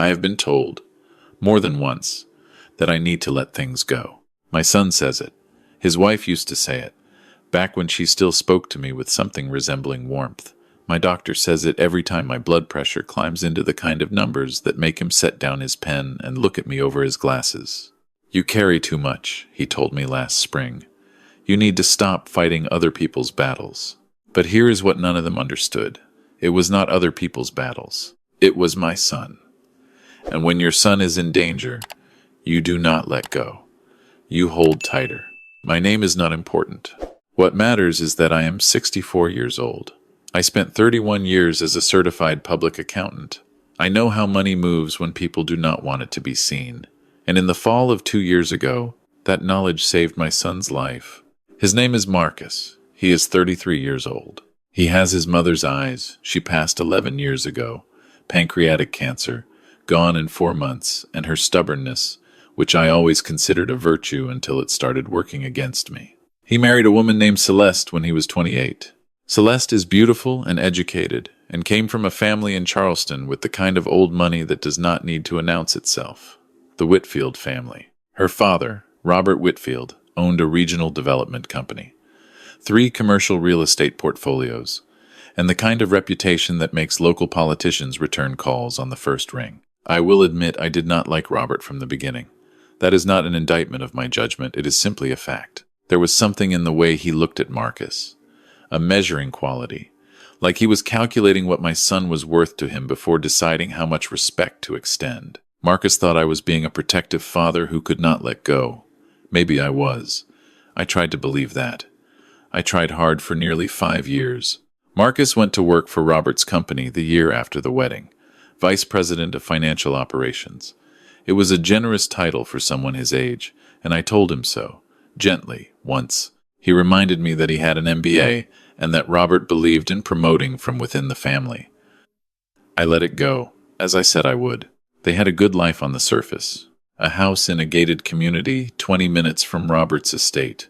I have been told, more than once, that I need to let things go. My son says it. His wife used to say it, back when she still spoke to me with something resembling warmth. My doctor says it every time my blood pressure climbs into the kind of numbers that make him set down his pen and look at me over his glasses. You carry too much, he told me last spring. You need to stop fighting other people's battles. But here is what none of them understood. It was not other people's battles. It was my son. And when your son is in danger, you do not let go. You hold tighter. My name is not important. What matters is that I am 64 years old. I spent 31 years as a certified public accountant. I know how money moves when people do not want it to be seen. And in the fall of 2 years ago, that knowledge saved my son's life. His name is Marcus. He is 33 years old. He has his mother's eyes. She passed 11 years ago. Pancreatic cancer, gone in 4 months, and her stubbornness, which I always considered a virtue until it started working against me. He married a woman named Celeste when he was 28. Celeste is beautiful and educated, and came from a family in Charleston with the kind of old money that does not need to announce itself. The Whitfield family. Her father, Robert Whitfield, owned a regional development company, 3 commercial real estate portfolios, and the kind of reputation that makes local politicians return calls on the first ring. I will admit I did not like Robert from the beginning. That is not an indictment of my judgment, it is simply a fact. There was something in the way he looked at Marcus, a measuring quality, like he was calculating what my son was worth to him before deciding how much respect to extend. Marcus thought I was being a protective father who could not let go. Maybe I was. I tried to believe that. I tried hard for nearly 5 years. Marcus went to work for Robert's company the year after the wedding, Vice President of Financial Operations. It was a generous title for someone his age, and I told him so, gently, once. He reminded me that he had an MBA and that Robert believed in promoting from within the family. I let it go, as I said I would. They had a good life on the surface, a house in a gated community 20 minutes from Robert's estate.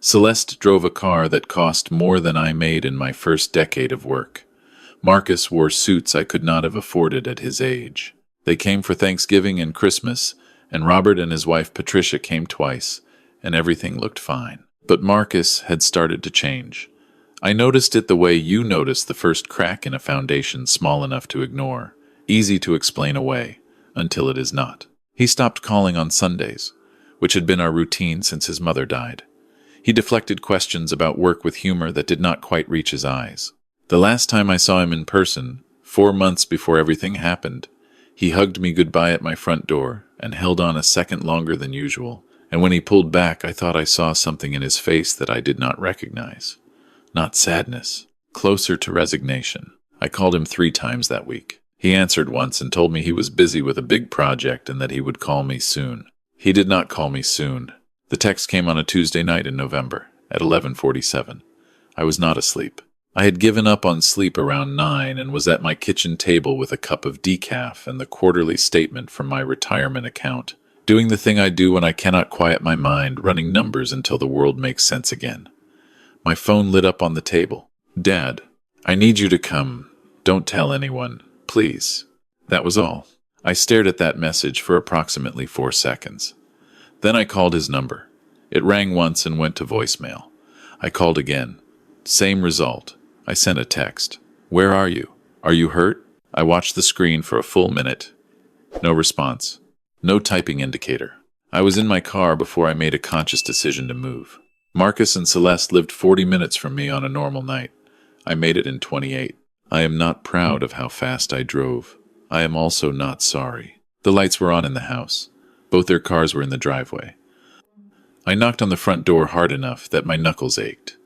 Celeste drove a car that cost more than I made in my first decade of work. Marcus wore suits I could not have afforded at his age. They came for Thanksgiving and Christmas, and Robert and his wife Patricia came twice, and everything looked fine. But Marcus had started to change. I noticed it the way you notice the first crack in a foundation small enough to ignore, easy to explain away, until it is not. He stopped calling on Sundays, which had been our routine since his mother died. He deflected questions about work with humor that did not quite reach his eyes. The last time I saw him in person, 4 months before everything happened, he hugged me goodbye at my front door and held on a second longer than usual. And when he pulled back, I thought I saw something in his face that I did not recognize. Not sadness, closer to resignation. I called him 3 times that week. He answered once and told me he was busy with a big project and that he would call me soon. He did not call me soon. The text came on a Tuesday night in November, at 11:47. I was not asleep. I had given up on sleep around 9 and was at my kitchen table with a cup of decaf and the quarterly statement from my retirement account, doing the thing I do when I cannot quiet my mind, running numbers until the world makes sense again. My phone lit up on the table. "Dad, I need you to come. Don't tell anyone, please." That was all. I stared at that message for approximately 4 seconds. Then I called his number. It rang once and went to voicemail. I called again. Same result. I sent a text. "Where are you? Are you hurt?" I watched the screen for a full minute. No response. No typing indicator. I was in my car before I made a conscious decision to move. Marcus and Celeste lived 40 minutes from me on a normal night. I made it in 28. I am not proud of how fast I drove. I am also not sorry. The lights were on in the house. Both their cars were in the driveway. I knocked on the front door hard enough that my knuckles ached.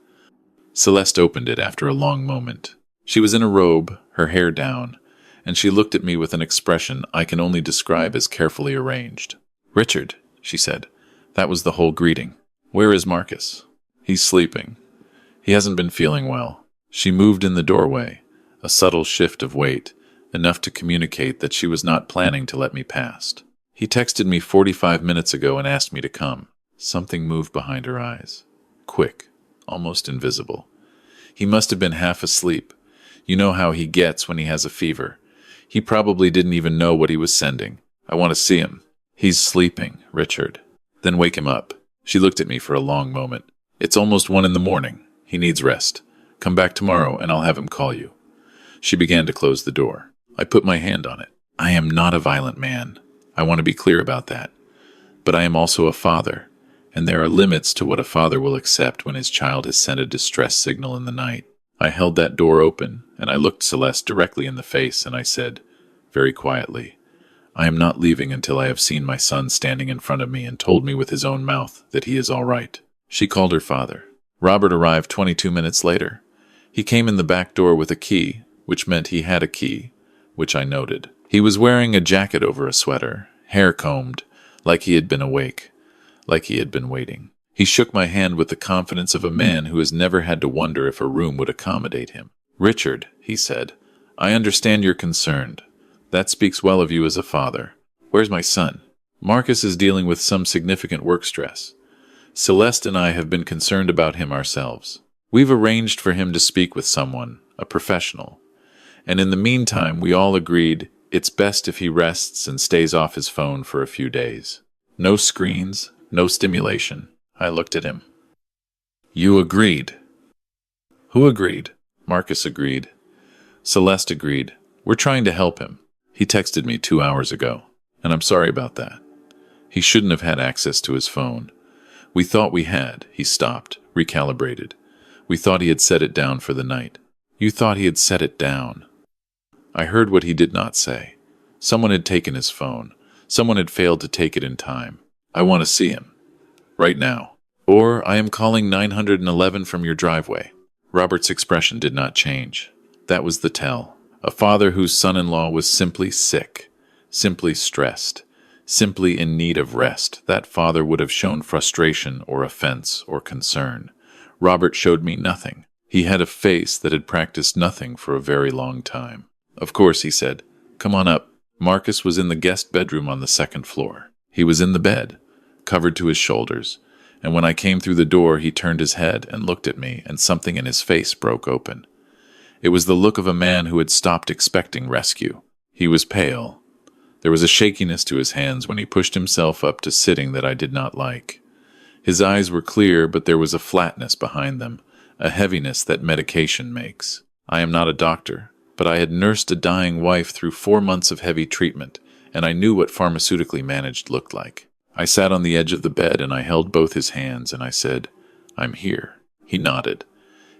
Celeste opened it after a long moment. She was in a robe, her hair down, and she looked at me with an expression I can only describe as carefully arranged. "Richard," she said. That was the whole greeting. "Where is Marcus?" "He's sleeping. He hasn't been feeling well." She moved in the doorway, a subtle shift of weight, enough to communicate that she was not planning to let me past. "He texted me 45 minutes ago and asked me to come." Something moved behind her eyes. Quick, almost invisible. He must have been half asleep. You know how he gets when he has a fever. He probably didn't even know what he was sending. I want to see him. He's sleeping, Richard. Then wake him up. She looked at me for a long moment. It's almost 1 in the morning. He needs rest. Come back tomorrow and I'll have him call you. She began to close the door. I put my hand on it. I am not a violent man. I want to be clear about that. But I am also a father, and there are limits to what a father will accept when his child has sent a distress signal in the night. I held that door open, and I looked Celeste directly in the face, and I said, very quietly, I am not leaving until I have seen my son standing in front of me and told me with his own mouth that he is all right. She called her father. Robert arrived 22 minutes later. He came in the back door with a key, which meant he had a key, which I noted. He was wearing a jacket over a sweater, hair combed, like he had been awake, like he had been waiting. He shook my hand with the confidence of a man who has never had to wonder if a room would accommodate him. Richard, he said, I understand you're concerned. That speaks well of you as a father. Where's my son? Marcus is dealing with some significant work stress. Celeste and I have been concerned about him ourselves. We've arranged for him to speak with someone, a professional. And in the meantime, we all agreed it's best if he rests and stays off his phone for a few days. No screens, no stimulation. I looked at him. You agreed. Who agreed? Marcus agreed. Celeste agreed. We're trying to help him. He texted me 2 hours ago, and I'm sorry about that. He shouldn't have had access to his phone. We thought we had. He stopped, recalibrated. We thought he had set it down for the night. You thought he had set it down. I heard what he did not say. Someone had taken his phone. Someone had failed to take it in time. I want to see him. Right now. Or I am calling 911 from your driveway. Robert's expression did not change. That was the tell. A father whose son-in-law was simply sick, simply stressed, simply in need of rest. That father would have shown frustration or offense or concern. Robert showed me nothing. He had a face that had practiced nothing for a very long time. Of course, he said, come on up. Marcus was in the guest bedroom on the 2nd floor. He was in the bed, covered to his shoulders, and when I came through the door, he turned his head and looked at me, and something in his face broke open. It was the look of a man who had stopped expecting rescue. He was pale. There was a shakiness to his hands when he pushed himself up to sitting that I did not like. His eyes were clear, but there was a flatness behind them, a heaviness that medication makes. I am not a doctor, but I had nursed a dying wife through 4 months of heavy treatment, and I knew what pharmaceutically managed looked like. I sat on the edge of the bed and I held both his hands and I said, I'm here. He nodded.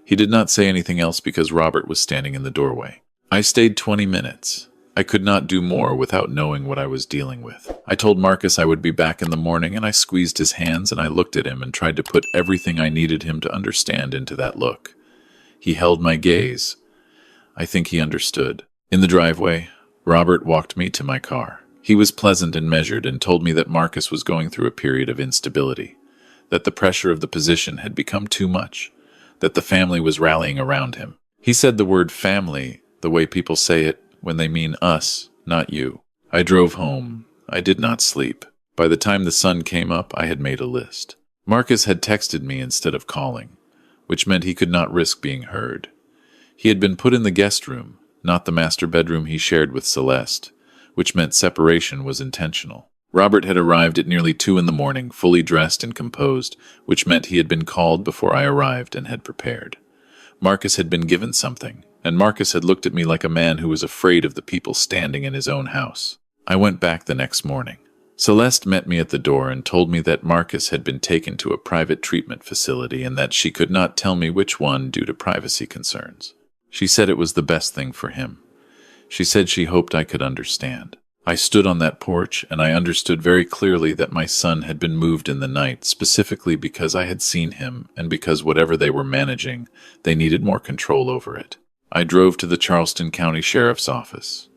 He did not say anything else because Robert was standing in the doorway. I stayed 20 minutes. I could not do more without knowing what I was dealing with. I told Marcus I would be back in the morning, and I squeezed his hands and I looked at him and tried to put everything I needed him to understand into that look. He held my gaze. I think he understood. In the driveway, Robert walked me to my car. He was pleasant and measured and told me that Marcus was going through a period of instability, that the pressure of the position had become too much, that the family was rallying around him. He said the word family the way people say it when they mean us, not you. I drove home. I did not sleep. By the time the sun came up, I had made a list. Marcus had texted me instead of calling, which meant he could not risk being heard. He had been put in the guest room, not the master bedroom he shared with Celeste, which meant separation was intentional. Robert had arrived at nearly 2 in the morning, fully dressed and composed, which meant he had been called before I arrived and had prepared. Marcus had been given something, and Marcus had looked at me like a man who was afraid of the people standing in his own house. I went back the next morning. Celeste met me at the door and told me that Marcus had been taken to a private treatment facility and that she could not tell me which one due to privacy concerns. She said it was the best thing for him. She said she hoped I could understand. I stood on that porch and I understood very clearly that my son had been moved in the night, specifically because I had seen him and because whatever they were managing, they needed more control over it. I drove to the Charleston County Sheriff's Office.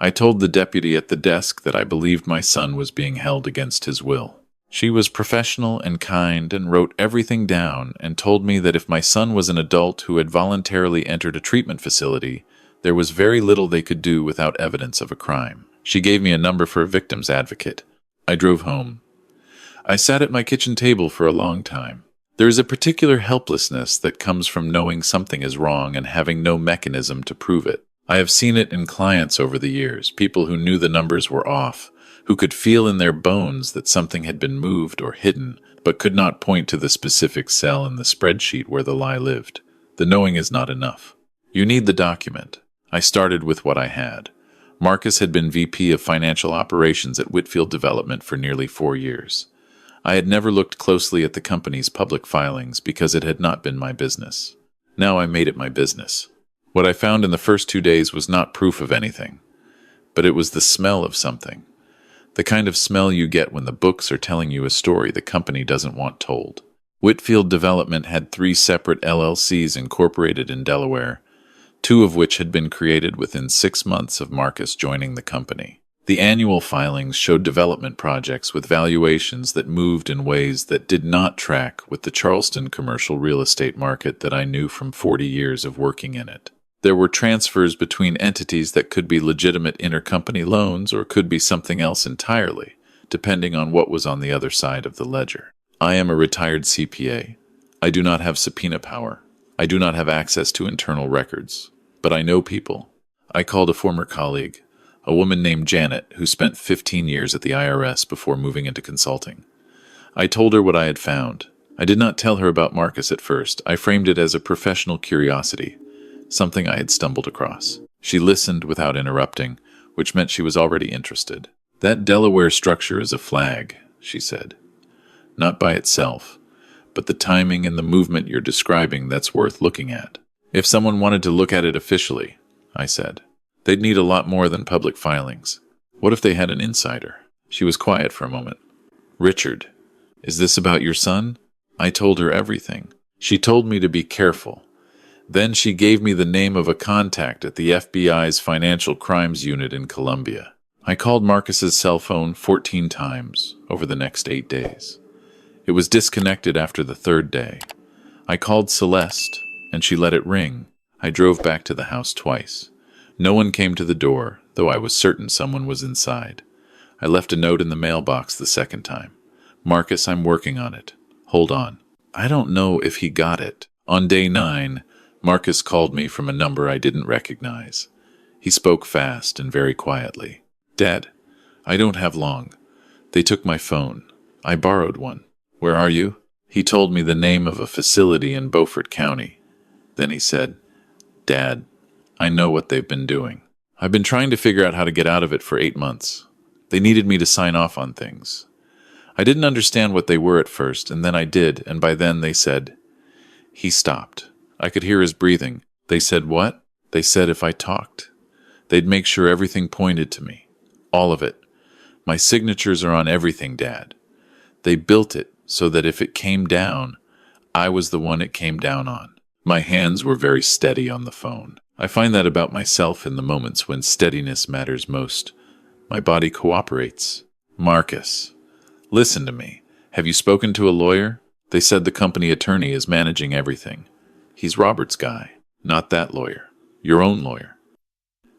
I told the deputy at the desk that I believed my son was being held against his will. She was professional and kind and wrote everything down and told me that if my son was an adult who had voluntarily entered a treatment facility, there was very little they could do without evidence of a crime. She gave me a number for a victim's advocate. I drove home. I sat at my kitchen table for a long time. There is a particular helplessness that comes from knowing something is wrong and having no mechanism to prove it. I have seen it in clients over the years, people who knew the numbers were off, who could feel in their bones that something had been moved or hidden, but could not point to the specific cell in the spreadsheet where the lie lived. The knowing is not enough. You need the document. I started with what I had. Marcus had been VP of Financial Operations at Whitfield Development for nearly 4 years. I had never looked closely at the company's public filings because it had not been my business. Now I made it my business. What I found in the first 2 days was not proof of anything, but it was the smell of something. The kind of smell you get when the books are telling you a story the company doesn't want told. Whitfield Development had 3 separate LLCs incorporated in Delaware, 2 of which had been created within 6 months of Marcus joining the company. The annual filings showed development projects with valuations that moved in ways that did not track with the Charleston commercial real estate market that I knew from 40 years of working in it. There were transfers between entities that could be legitimate intercompany loans or could be something else entirely, depending on what was on the other side of the ledger. I am a retired CPA. I do not have subpoena power. I do not have access to internal records. But I know people. I called a former colleague, a woman named Janet, who spent 15 years at the IRS before moving into consulting. I told her what I had found. I did not tell her about Marcus at first. I framed it as a professional curiosity, something I had stumbled across. She listened without interrupting, which meant she was already interested. That Delaware structure is a flag, she said. Not by itself, but the timing and the movement you're describing that's worth looking at. If someone wanted to look at it officially, I said, they'd need a lot more than public filings. What if they had an insider? She was quiet for a moment. Richard, is this about your son? I told her everything. She told me to be careful. Then she gave me the name of a contact at the FBI's Financial Crimes Unit in Columbia. I called Marcus's cell phone 14 times over the next 8 days. It was disconnected after the 3rd day. I called Celeste, and she let it ring. I drove back to the house twice. No one came to the door, though I was certain someone was inside. I left a note in the mailbox the 2nd time. Marcus, I'm working on it. Hold on. I don't know if he got it. On day 9, Marcus called me from a number I didn't recognize. He spoke fast and very quietly. Dad, I don't have long. They took my phone. I borrowed one. Where are you? He told me the name of a facility in Beaufort County. Then he said, Dad, I know what they've been doing. I've been trying to figure out how to get out of it for 8 months. They needed me to sign off on things. I didn't understand what they were at first, and then I did, and by then they said, He stopped. I could hear his breathing. They said what? They said if I talked, they'd make sure everything pointed to me. All of it. My signatures are on everything, Dad. They built it so that if it came down, I was the one it came down on. My hands were very steady on the phone. I find that about myself in the moments when steadiness matters most. My body cooperates. Marcus, listen to me. Have you spoken to a lawyer? They said the company attorney is managing everything. He's Robert's guy, not that lawyer. Your own lawyer.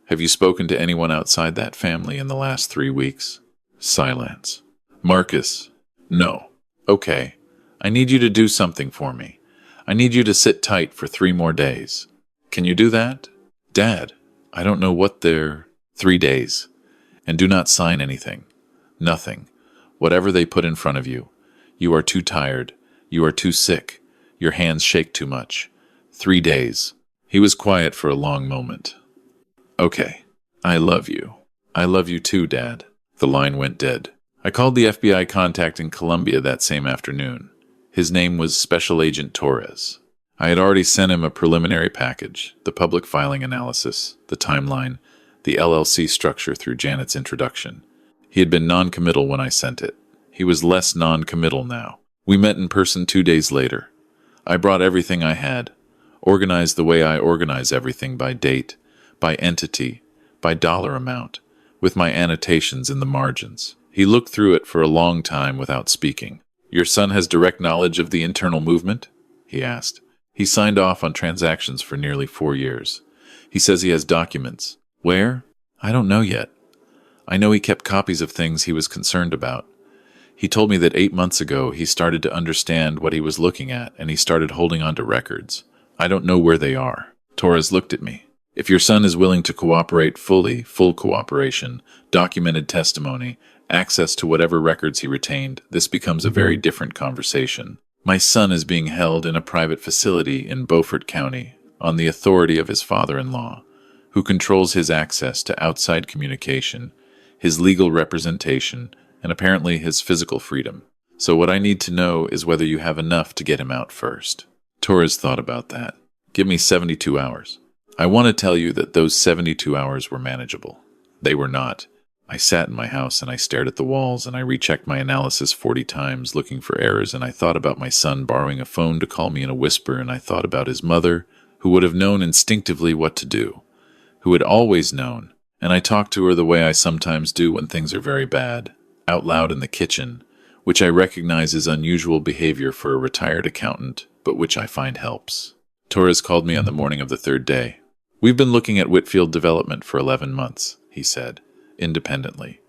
Have you spoken to anyone outside that family in the last 3 weeks? Silence. Marcus, no. Okay. I need you to do something for me. I need you to sit tight for 3 more days. Can you do that? Dad, I don't know what they're... 3 days. And do not sign anything. Nothing. Whatever they put in front of you. You are too tired. You are too sick. Your hands shake too much. 3 days. He was quiet for a long moment. Okay. I love you. I love you too, Dad. The line went dead. I called the FBI contact in Columbia that same afternoon. His name was Special Agent Torres. I had already sent him a preliminary package, the public filing analysis, the timeline, the LLC structure through Janet's introduction. He had been non-committal when I sent it. He was less non-committal now. We met in person 2 days later. I brought everything I had, organized the way I organize everything by date, by entity, by dollar amount, with my annotations in the margins. He looked through it for a long time without speaking. Your son has direct knowledge of the internal movement? He asked. He signed off on transactions for nearly 4 years. He says he has documents. Where? I don't know yet. I know he kept copies of things he was concerned about. He told me that 8 months ago he started to understand what he was looking at, and he started holding on to records. I don't know where they are. Torres looked at me. If your son is willing to cooperate fully, full cooperation, documented testimony, access to whatever records he retained, this becomes a very different conversation. My son is being held in a private facility in Beaufort County on the authority of his father-in-law, who controls his access to outside communication, his legal representation, and apparently his physical freedom. So what I need to know is whether you have enough to get him out first. Torres thought about that. Give me 72 hours. I want to tell you that those 72 hours were manageable. They were not. I sat in my house and I stared at the walls and I rechecked my analysis 40 times looking for errors, and I thought about my son borrowing a phone to call me in a whisper, and I thought about his mother, who would have known instinctively what to do, who had always known, and I talked to her the way I sometimes do when things are very bad, out loud in the kitchen, which I recognize is unusual behavior for a retired accountant, but which I find helps. Torres called me on the morning of the third day. We've been looking at Whitfield development for 11 months, he said, independently.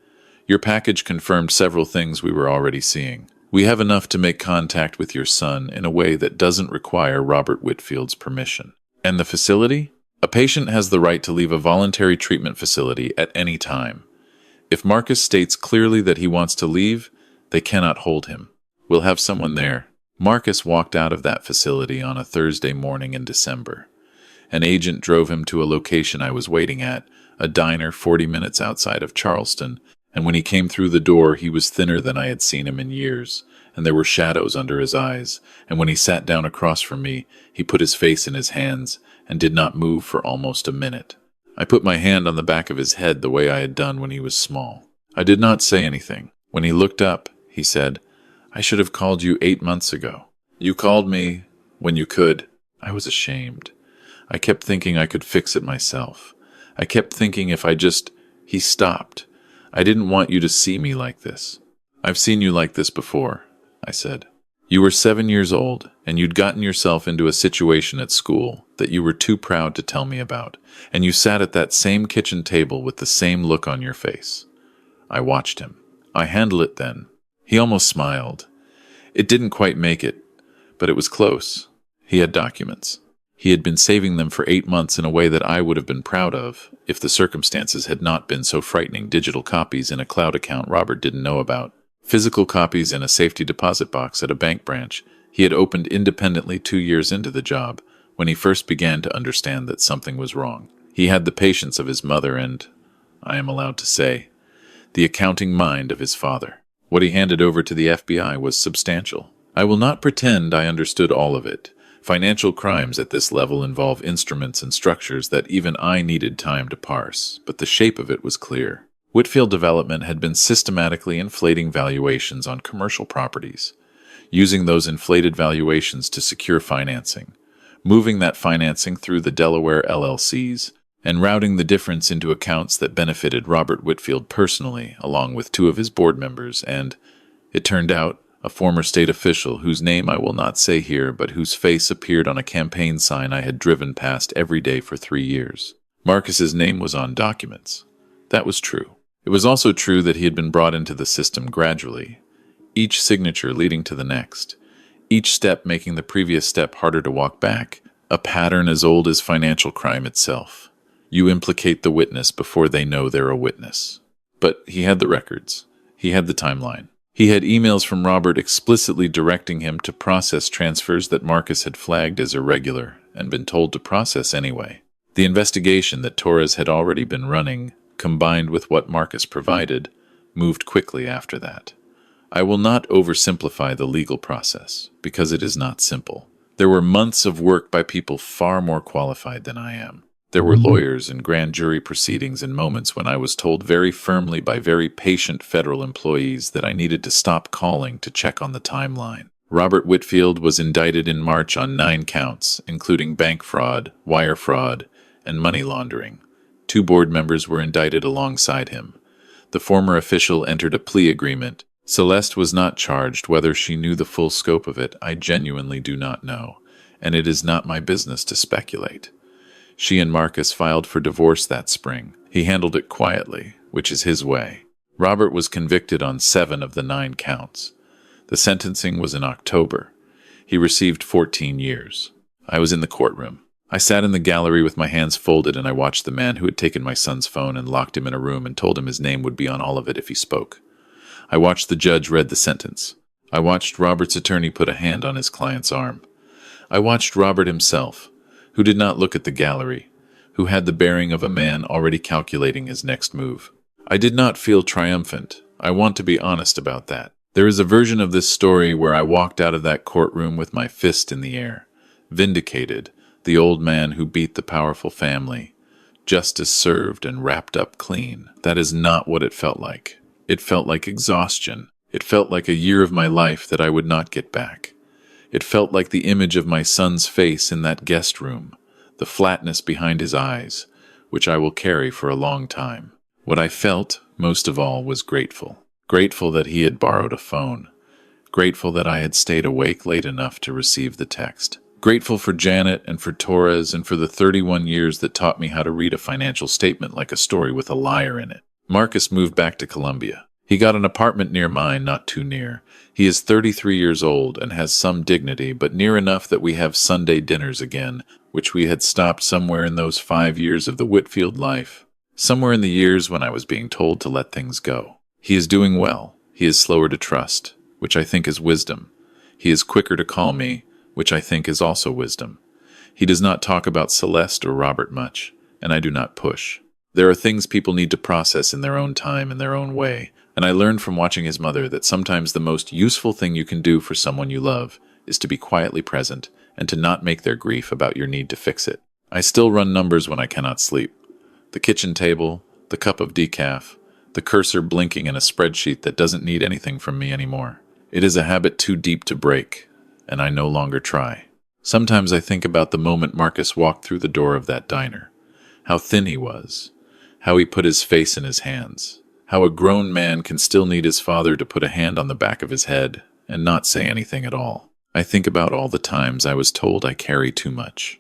Your package confirmed several things we were already seeing. We have enough to make contact with your son in a way that doesn't require Robert Whitfield's permission. And the facility? A patient has the right to leave a voluntary treatment facility at any time. If Marcus states clearly that he wants to leave, they cannot hold him. We'll have someone there. Marcus walked out of that facility on a Thursday morning in December. An agent drove him to a location I was waiting at, a diner 40 minutes outside of Charleston, and when he came through the door he was thinner than I had seen him in years, and there were shadows under his eyes, and when he sat down across from me, he put his face in his hands and did not move for almost a minute. I put my hand on the back of his head the way I had done when he was small. I did not say anything. When he looked up, he said, I should have called you 8 months ago. You called me when you could. I was ashamed. I kept thinking I could fix it myself. I kept thinking if I just... He stopped. I didn't want you to see me like this. I've seen you like this before, I said. You were 7 years old, and you'd gotten yourself into a situation at school that you were too proud to tell me about, and you sat at that same kitchen table with the same look on your face. I watched him. I handled it then. He almost smiled. It didn't quite make it, but it was close. He had documents. He had been saving them for 8 months in a way that I would have been proud of if the circumstances had not been so frightening. Digital copies in a cloud account Robert didn't know about. Physical copies in a safety deposit box at a bank branch he had opened independently 2 years into the job, when he first began to understand that something was wrong. He had the patience of his mother and, I am allowed to say, the accounting mind of his father. What he handed over to the FBI was substantial. I will not pretend I understood all of it. Financial crimes at this level involve instruments and structures that even I needed time to parse, but the shape of it was clear. Whitfield Development had been systematically inflating valuations on commercial properties, using those inflated valuations to secure financing, moving that financing through the Delaware LLCs, and routing the difference into accounts that benefited Robert Whitfield personally, along with 2 of his board members, and, it turned out, a former state official whose name I will not say here, but whose face appeared on a campaign sign I had driven past every day for 3 years. Marcus's name was on documents. That was true. It was also true that he had been brought into the system gradually, each signature leading to the next, each step making the previous step harder to walk back, a pattern as old as financial crime itself. You implicate the witness before they know they're a witness. But he had the records. He had the timeline. He had emails from Robert explicitly directing him to process transfers that Marcus had flagged as irregular and been told to process anyway. The investigation that Torres had already been running, combined with what Marcus provided, moved quickly after that. I will not oversimplify the legal process, because it is not simple. There were months of work by people far more qualified than I am. There were lawyers and grand jury proceedings and moments when I was told very firmly by very patient federal employees that I needed to stop calling to check on the timeline. Robert Whitfield was indicted in March on 9 counts, including bank fraud, wire fraud, and money laundering. 2 board members were indicted alongside him. The former official entered a plea agreement. Celeste was not charged. Whether she knew the full scope of it, I genuinely do not know, and it is not my business to speculate. She and Marcus filed for divorce that spring. He handled it quietly, which is his way. Robert was convicted on 7 of the 9 counts. The sentencing was in October. He received 14 years. I was in the courtroom. I sat in the gallery with my hands folded, and I watched the man who had taken my son's phone and locked him in a room and told him his name would be on all of it if he spoke. I watched the judge read the sentence. I watched Robert's attorney put a hand on his client's arm. I watched Robert himself, who did not look at the gallery, who had the bearing of a man already calculating his next move. I did not feel triumphant. I want to be honest about that. There is a version of this story where I walked out of that courtroom with my fist in the air, vindicated, the old man who beat the powerful family, justice served and wrapped up clean. That is not what it felt like. It felt like exhaustion. It felt like a year of my life that I would not get back. It felt like the image of my son's face in that guest room, the flatness behind his eyes, which I will carry for a long time. What I felt, most of all, was grateful. Grateful that he had borrowed a phone. Grateful that I had stayed awake late enough to receive the text. Grateful for Janet and for Torres and for the 31 years that taught me how to read a financial statement like a story with a liar in it. Marcus moved back to Columbia. He got an apartment near mine, not too near. He is 33 years old and has some dignity, but near enough that we have Sunday dinners again, which we had stopped somewhere in those 5 years of the Whitfield life. Somewhere in the years when I was being told to let things go. He is doing well. He is slower to trust, which I think is wisdom. He is quicker to call me, which I think is also wisdom. He does not talk about Celeste or Robert much, and I do not push. There are things people need to process in their own time and their own way, and I learned from watching his mother that sometimes the most useful thing you can do for someone you love is to be quietly present and to not make their grief about your need to fix it. I still run numbers when I cannot sleep. The kitchen table, the cup of decaf, the cursor blinking in a spreadsheet that doesn't need anything from me anymore. It is a habit too deep to break, and I no longer try. Sometimes I think about the moment Marcus walked through the door of that diner, how thin he was, how he put his face in his hands, how a grown man can still need his father to put a hand on the back of his head and not say anything at all. I think about all the times I was told I carry too much,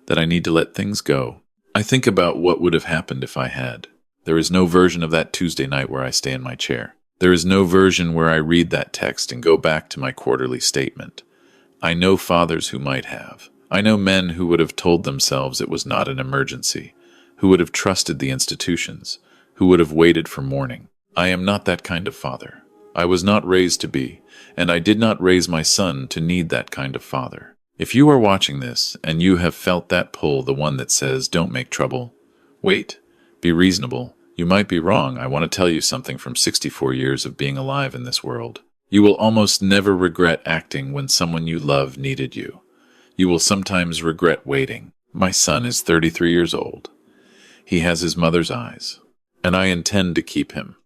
that I need to let things go. I think about what would have happened if I had. There is no version of that Tuesday night where I stay in my chair. There is no version where I read that text and go back to my quarterly statement. I know fathers who might have. I know men who would have told themselves it was not an emergency, who would have trusted the institutions, who would have waited for morning. I am not that kind of father. I was not raised to be, and I did not raise my son to need that kind of father. If you are watching this and you have felt that pull, the one that says, don't make trouble, wait, be reasonable, you might be wrong. I want to tell you something from 64 years of being alive in this world. You will almost never regret acting when someone you love needed you. You will sometimes regret waiting. My son is 33 years old. He has his mother's eyes, and I intend to keep him.